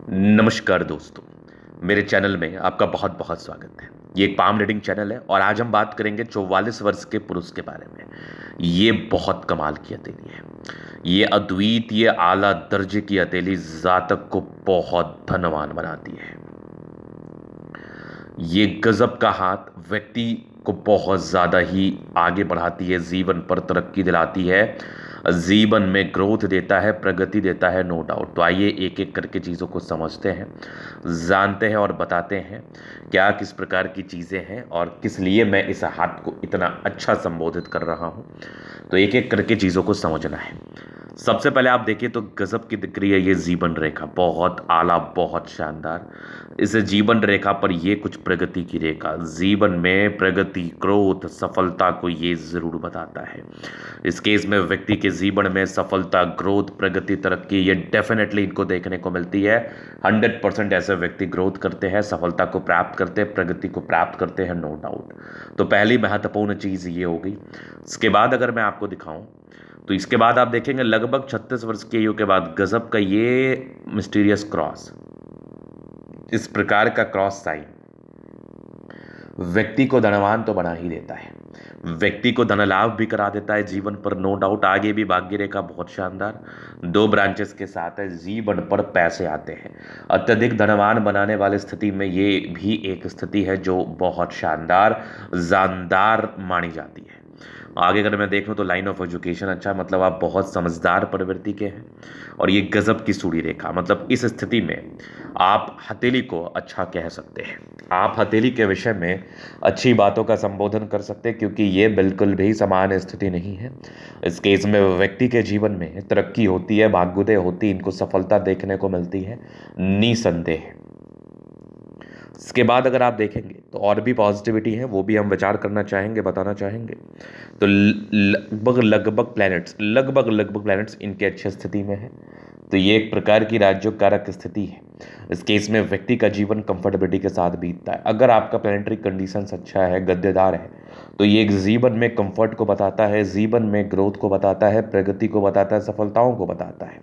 नमस्कार दोस्तों, मेरे चैनल में आपका बहुत बहुत स्वागत है। ये एक पाम रीडिंग चैनल है और आज हम बात करेंगे 44 वर्ष के पुरुष के बारे में। ये बहुत कमाल की हथेली है। ये अद्वितीय आला दर्जे की हथेली जातक को बहुत धनवान बनाती है। ये गजब का हाथ व्यक्ति को बहुत ज़्यादा ही आगे बढ़ाती है, जीवन पर तरक्की दिलाती है, जीवन में ग्रोथ देता है, प्रगति देता है, नो डाउट। तो आइए एक एक करके चीज़ों को समझते हैं, जानते हैं और बताते हैं क्या किस प्रकार की चीज़ें हैं और किस लिए मैं इस हाथ को इतना अच्छा संबोधित कर रहा हूँ। तो एक एक करके चीज़ों को समझना है। सबसे पहले आप देखिए तो गजब की दिख रही है ये जीवन रेखा, बहुत आला, बहुत शानदार। इस जीवन रेखा पर ये कुछ प्रगति की रेखा, जीवन में प्रगति, ग्रोथ, सफलता को ये जरूर बताता है। इस केस में व्यक्ति के जीवन में सफलता, ग्रोथ, प्रगति, तरक्की ये डेफिनेटली इनको देखने को मिलती है। 100% ऐसे व्यक्ति ग्रोथ करते हैं, सफलता को प्राप्त करते हैं, प्रगति को प्राप्त करते हैं, नो डाउट। तो पहली महत्वपूर्ण चीज़ ये होगी। इसके बाद अगर मैं आपको दिखाऊं तो इसके बाद आप देखेंगे लगभग 36 वर्ष की आयु के बाद गजब का ये मिस्टीरियस क्रॉस, इस प्रकार का क्रॉस साइन व्यक्ति को धनवान तो बना ही देता है, व्यक्ति को धन लाभ भी करा देता है जीवन पर, नो डाउट। आगे भी भाग्य रेखा बहुत शानदार 2 ब्रांचेस के साथ है, जीवन पर पैसे आते हैं, अत्यधिक धनवान बनाने वाली स्थिति में ये भी एक स्थिति है जो बहुत शानदार, जानदार मानी जाती है। आगे अगर मैं देखूं तो लाइन ऑफ एजुकेशन अच्छा, मतलब आप बहुत समझदार प्रवृत्ति के हैं। और ये गजब की सूड़ी रेखा, मतलब इस स्थिति में आप हथेली को अच्छा कह सकते हैं, आप हथेली के विषय में अच्छी बातों का संबोधन कर सकते हैं, क्योंकि ये बिल्कुल भी समान स्थिति नहीं है। इस केस में व्यक्ति के जीवन में तरक्की होती है, भाग्योदय होती है, इनको सफलता देखने को मिलती है निसंदेह। इसके बाद अगर आप देखेंगे तो और भी पॉजिटिविटी है, वो भी हम विचार करना चाहेंगे, बताना चाहेंगे। तो लगभग प्लैनेट्स इनके अच्छी स्थिति में है। तो ये एक प्रकार की राज्योकारक स्थिति है। इस केस में व्यक्ति का जीवन कंफर्टेबिलिटी के साथ बीतता है। अगर आपका प्लैनेटरी कंडीशंस अच्छा है, गद्देदार है, तो ये एक जीवन में कंफर्ट को बताता है, जीवन में ग्रोथ को बताता है, प्रगति को बताता है, सफलताओं को बताता है।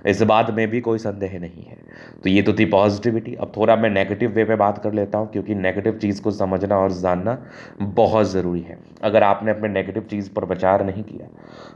इस बात में भी कोई संदेह नहीं है। तो ये तो थी पॉजिटिविटी। अब थोड़ा मैं नेगेटिव वे पे बात कर लेता हूँ, क्योंकि नेगेटिव चीज़ को समझना और जानना बहुत ज़रूरी है। अगर आपने अपने नेगेटिव चीज़ पर विचार नहीं किया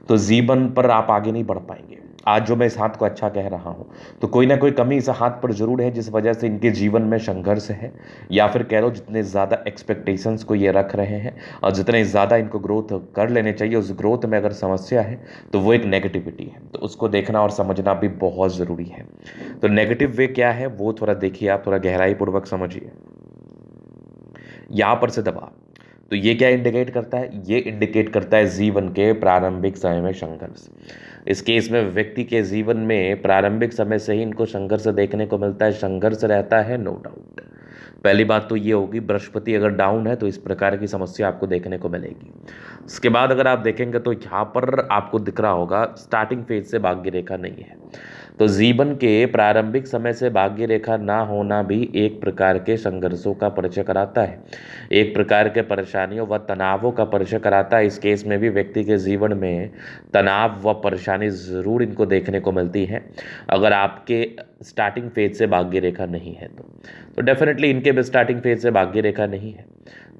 तो जीवन पर आप आगे नहीं बढ़ पाएंगे। आज जो मैं इस हाथ को अच्छा कह रहा हूँ, तो कोई ना कोई कमी इस हाथ पर जरूर है, जिस वजह से इनके जीवन में संघर्ष है, या फिर कह लो जितने ज़्यादा एक्सपेक्टेशंस को ये रख रहे हैं और जितने ज़्यादा इनको ग्रोथ कर लेने चाहिए, उस ग्रोथ में अगर समस्या है तो वो एक नेगेटिविटी है। तो उसको देखना और समझना भी बहुत ज़रूरी है। तो नेगेटिव वे क्या है वो थोड़ा देखिए, आप थोड़ा गहराई पूर्वक समझिए। यहाँ पर से दबाव, तो ये क्या इंडिकेट करता है? ये इंडिकेट करता है जीवन के प्रारंभिक समय में संघर्ष। इस केस में व्यक्ति के जीवन में प्रारंभिक समय से ही इनको संघर्ष देखने को मिलता है, संघर्ष रहता है, नो डाउट। पहली बात तो ये होगी, बृहस्पति अगर डाउन है तो इस प्रकार की समस्या आपको देखने को मिलेगी। इसके बाद अगर आप देखेंगे तो यहाँ पर आपको दिख रहा होगा स्टार्टिंग फेज से भाग्य रेखा नहीं है। तो जीवन के प्रारंभिक समय से भाग्य रेखा ना होना भी एक प्रकार के संघर्षों का परिचय कराता है, एक प्रकार के परेशानियों व तनावों का परिचय कराता है। इस केस में भी व्यक्ति के जीवन में तनाव व परेशानी ज़रूर इनको देखने को मिलती है, अगर आपके स्टार्टिंग फेज से भाग्य रेखा नहीं है तो डेफिनेटली इनके भी स्टार्टिंग फेज से भाग्य रेखा नहीं है।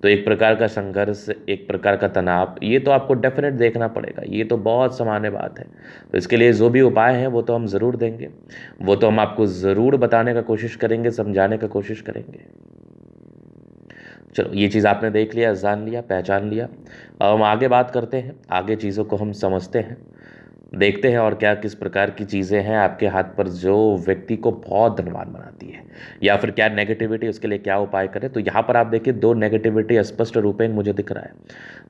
तो एक प्रकार का संघर्ष, एक प्रकार का तनाव, ये तो आपको डेफिनेट देखना पड़ेगा, ये तो बहुत सामान्य बात है। तो इसके लिए जो भी उपाय हैं वो तो हम ज़रूर देंगे, वो तो हम आपको ज़रूर बताने का कोशिश करेंगे, समझाने का कोशिश करेंगे। चलो, ये चीज़ आपने देख लिया, जान लिया, पहचान लिया। अब हम आगे बात करते हैं, आगे चीज़ों को हम समझते हैं, देखते हैं और क्या किस प्रकार की चीज़ें हैं आपके हाथ पर जो व्यक्ति को बहुत धनवान बनाती है, या फिर क्या नेगेटिविटी, उसके लिए क्या उपाय करें। तो यहाँ पर आप देखिए 2 नेगेटिविटी स्पष्ट रूपेण मुझे दिख रहा है,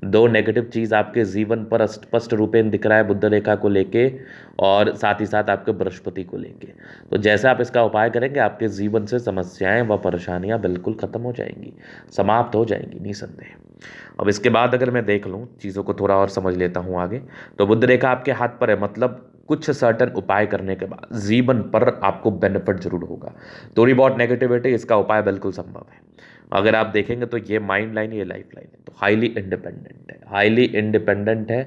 2 नेगेटिव चीज़ आपके जीवन पर स्पष्ट रूपेण दिख रहा है, बुध रेखा को लेके और साथ ही साथ आपके बृहस्पति को लेके। तो जैसे आप इसका उपाय करेंगे, आपके जीवन से समस्याएं व परेशानियां बिल्कुल खत्म हो जाएंगी, समाप्त हो जाएंगी निसंदेह। अब इसके बाद अगर मैं देख लूँ, चीज़ों को थोड़ा और समझ लेता हूँ आगे, तो बुध रेखा आपके हाथ पर है, मतलब कुछ सर्टन उपाय करने के बाद जीवन पर आपको बेनिफिट जरूर होगा। थोड़ी बहुत नेगेटिविटी, इसका उपाय बिल्कुल संभव है। अगर आप देखेंगे तो ये माइंड लाइन, ये लाइफ लाइन है, तो हाईली इंडिपेंडेंट है, हाईली इंडिपेंडेंट है,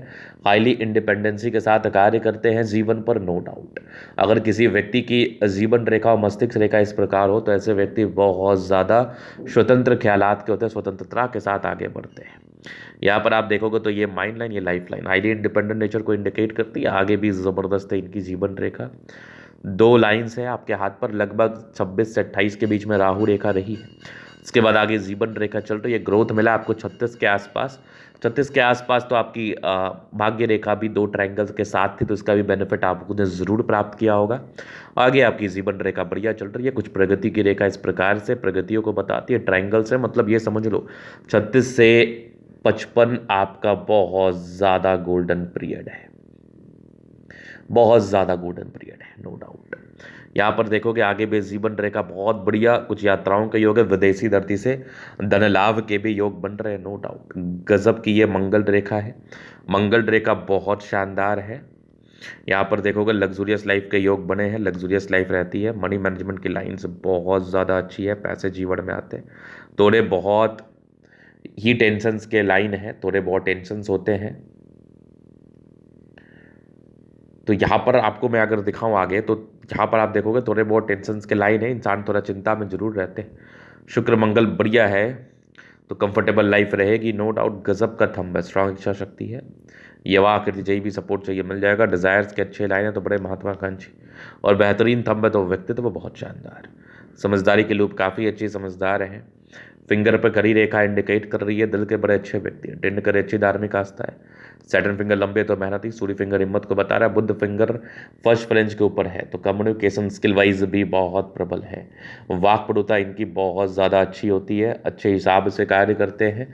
हाईली इंडिपेंडेंसी के साथ कार्य करते हैं जीवन पर, नो डाउट। अगर किसी व्यक्ति की जीवन रेखा और मस्तिष्क रेखा इस प्रकार हो तो ऐसे व्यक्ति बहुत ज़्यादा स्वतंत्र ख्यालात के होते हैं, स्वतंत्रता के साथ आगे बढ़ते हैं। यहाँ पर आप देखोगे तो ये माइंड लाइन, ये life line highly independent nature को इंडिकेट करती है। आगे भी ज़बरदस्त है इनकी जीवन रेखा। 2 लाइन्स है आपके हाथ पर, लगभग 26 से 28 के बीच में राहु रेखा रही है। इसके बाद आगे जीवन रेखा चल रही है, ग्रोथ मिला आपको 36 के आसपास। 36 के आसपास तो आपकी भाग्य रेखा भी 2 ट्रायंगल्स के साथ थी, तो इसका भी बेनिफिट आपको ने ज़रूर प्राप्त किया होगा। आगे आपकी जीवन रेखा बढ़िया चल रही है, कुछ प्रगति की रेखा इस प्रकार से प्रगतियों को बताती है, ट्रायंगल से, मतलब ये समझ लो 36 से 55 आपका बहुत ज़्यादा गोल्डन पीरियड है, बहुत ज़्यादा गोल्डन पीरियड है, नो डाउट। यहाँ पर देखोगे आगे भी जीवन रेखा बहुत बढ़िया, कुछ यात्राओं के योग है, विदेशी धरती से धन लाभ के भी योग बन रहे हैं, नो डाउट। गजब की ये मंगल रेखा है, मंगल रेखा बहुत शानदार है। यहाँ पर देखोगे लग्जूरियस लाइफ के योग बने हैं, लग्जूरियस लाइफ रहती है, मनी मैनेजमेंट की लाइन्स बहुत ज़्यादा अच्छी है, पैसे जीवन में आते हैं। थोड़े बहुत ही टेंशन्स के लाइन है, थोड़े बहुत टेंशन्स होते हैं। तो यहाँ पर आपको मैं अगर दिखाऊं आगे, तो यहाँ पर आप देखोगे थोड़े बहुत टेंशन्स के लाइन है, इंसान थोड़ा चिंता में जरूर रहते हैं। शुक्र मंगल बढ़िया है, तो कंफर्टेबल लाइफ रहेगी, नो डाउट। गजब का थंब है, स्ट्रांग इच्छा शक्ति है, युवा आकृति चाहिए भी सपोर्ट चाहिए मिल जाएगा। डिजायर्स के अच्छे लाइन है, तो बड़े महत्वाकांक्षी और बेहतरीन थंब है, तो व्यक्तित्व बहुत शानदार। समझदारी के लूप काफ़ी अच्छी समझदार है। फिंगर पर करी रेखा इंडिकेट कर रही है दिल के बड़े अच्छे व्यक्ति हैं, टेंड करे अच्छी धार्मिक आस्था है। सैटर्न फिंगर लंबे तो मेहनती, सूर्य फिंगर हिम्मत को बता रहा है, बुद्ध फिंगर फर्स्ट फ्रेंच के ऊपर है, तो कम्युनिकेशन स्किल वाइज भी बहुत प्रबल है। वाक्पटुता इनकी बहुत ज़्यादा अच्छी होती है, अच्छे हिसाब से कार्य करते हैं,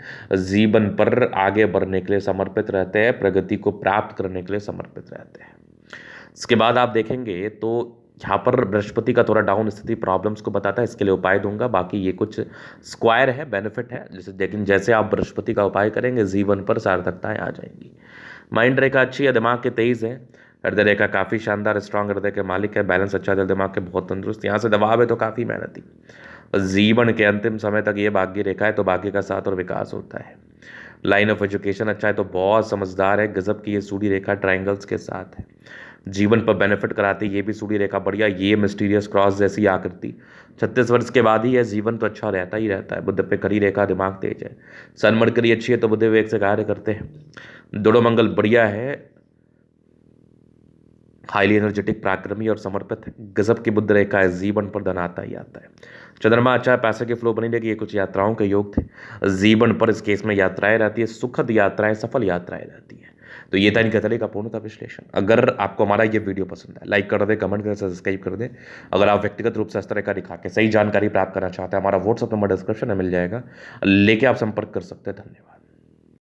जीवन पर आगे बढ़ने के लिए समर्पित रहते हैं, प्रगति को प्राप्त करने के लिए समर्पित रहते हैं। इसके बाद आप देखेंगे तो यहाँ पर बृहस्पति का थोड़ा डाउन स्थिति प्रॉब्लम्स को बताता है, इसके लिए उपाय दूंगा। बाकी ये कुछ स्क्वायर है, बेनिफिट है, जैसे लेकिन जैसे आप बृहस्पति का उपाय करेंगे जीवन पर सार्थकताएं आ जाएंगी। माइंड रेखा अच्छी है, दिमाग के तेज है, हृदय रेखा काफ़ी शानदार, स्ट्रांग हृदय के मालिक है, बैलेंस अच्छा दिल दिमाग के बहुत तंदुरुस्त। यहाँ से दबाव है तो काफ़ी मेहनती, जीवन के अंतिम समय तक ये भाग्य रेखा है, तो भाग्य का साथ और विकास होता है। लाइन ऑफ एजुकेशन अच्छा है, तो बहुत समझदार है, गजब की ये सूर्य रेखा ट्राइंगल्स के साथ है, जीवन पर बेनिफिट कराती है, ये भी सूर्य रेखा बढ़िया, ये मिस्टीरियस क्रॉस जैसी आकृति। 36 वर्ष के बाद ही है, जीवन तो अच्छा रहता ही रहता है। बुध पे करी रेखा, दिमाग तेज है, सन मरकरी अच्छी है, तो बुध वेग से कार्य करते हैं। दोनों मंगल बढ़िया है, हाईली एनर्जेटिक, पराक्रमी और समर्पित है, गजब की बुद्ध रेखा है, जीवन पर धन आता ही आता है। चंद्रमा अच्छा है, पैसे के फ्लो बनी रहेगी, ये कुछ यात्राओं के योग थे, जीवन पर इस केस में यात्राएं रहती है, सुखद यात्राएं, सफल यात्राएं रहती है। तो ये था इनके तरह का पूर्णतः विश्लेषण। अगर आपको हमारा ये वीडियो पसंद है, लाइक कर दे, कमेंट कर, सब्सक्राइब कर दे। अगर आप व्यक्तिगत रूप से इस तरह का दिखा के सही जानकारी प्राप्त करना चाहते हैं, हमारा व्हाट्सअप नंबर डिस्क्रिप्शन में मिल जाएगा, लेके आप संपर्क कर सकते हैं। धन्यवाद।